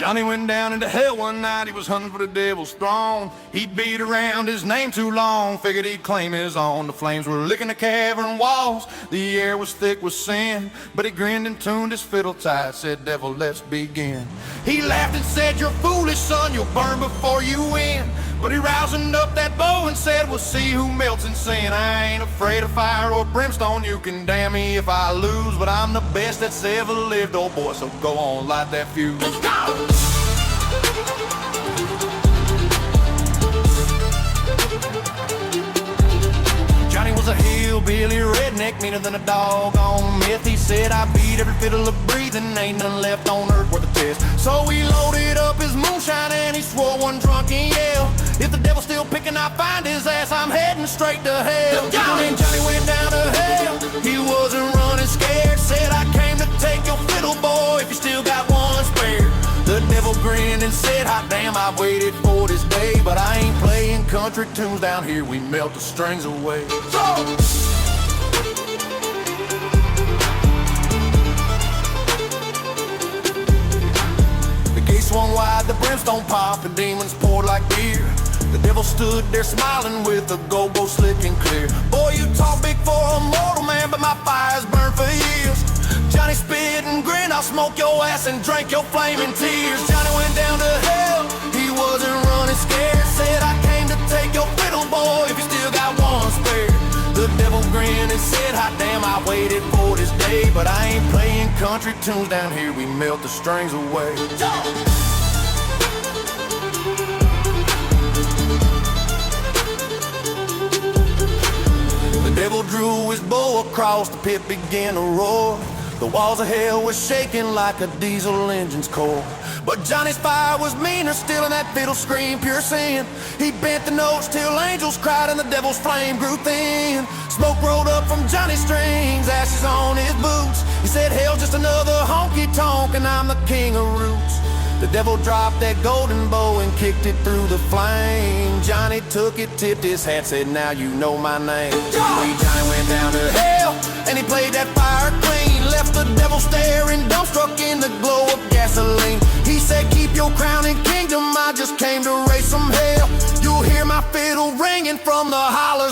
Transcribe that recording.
Johnny went down into hell one night, he was hunting for the devil's throne. He'd beat around his name too long, figured he'd claim his own. The flames were licking the cavern walls, the air was thick with sin. But he grinned and tuned his fiddle tight, said, "Devil, let's begin." He laughed and said, "You're foolish, son, you'll burn before you win." But he rousing up that bow and said, "We'll see who melts in sin. I ain't afraid of fire or brimstone, you can damn me if I lose, but I'm the best that's ever lived, old boy, so go on, light that fuse." Let's go! Johnny was a hillbilly redneck, meaner than a dog on myth. He said, "I beat every fiddle of breathing, ain't none left on earth worth a test." So he loaded up his moonshine and he swore one drunken yell, "If the devil's still picking, I'll find his ass, I'm heading straight to hell." Johnny went down to hell, he wasn't running scared. Said, "I came to take your fiddle, boy, if you still got one spare." The devil grinned and said, "Hot damn, I've waited for this day, but I ain't playing country tunes down here, we melt the strings away." The gate swung wide, the brimstone popped, and demons poured like beer. The devil stood there smiling with a go-go slick and clear. "Boy, you talk big for a mortal man, but my fire's burned for years." Johnny spit and grinned, "I'll smoke your ass and drink your flaming tears." Johnny went down to hell, he wasn't running scared. Said, "I came to take your fiddle, boy, if you still got one spare." The devil grinned and said, "Hot damn, I waited for this day, but I ain't playing country tunes down here, we melt the strings away." The devil drew his bow across, the pit began to roar. The walls of hell were shaking like a diesel engine's core. But Johnny's fire was meaner still, and that fiddle screamed pure sin. He bent the notes till angels cried, and the devil's flame grew thin. Smoke rolled up from Johnny's strings, ashes on his boots. He said, "Hell's just another honky-tonk, and I'm the king of roots." The devil dropped that golden bow and kicked it through the flame. Johnny took it, tipped his hat, said, "Now you know my name." Johnny went down to hell, and he played that fire clean. Left the devil staring, dumbstruck in the glow of gasoline. He said, "Keep your crown and kingdom, I just came to raise some hell. You'll hear my fiddle ringing from the hollow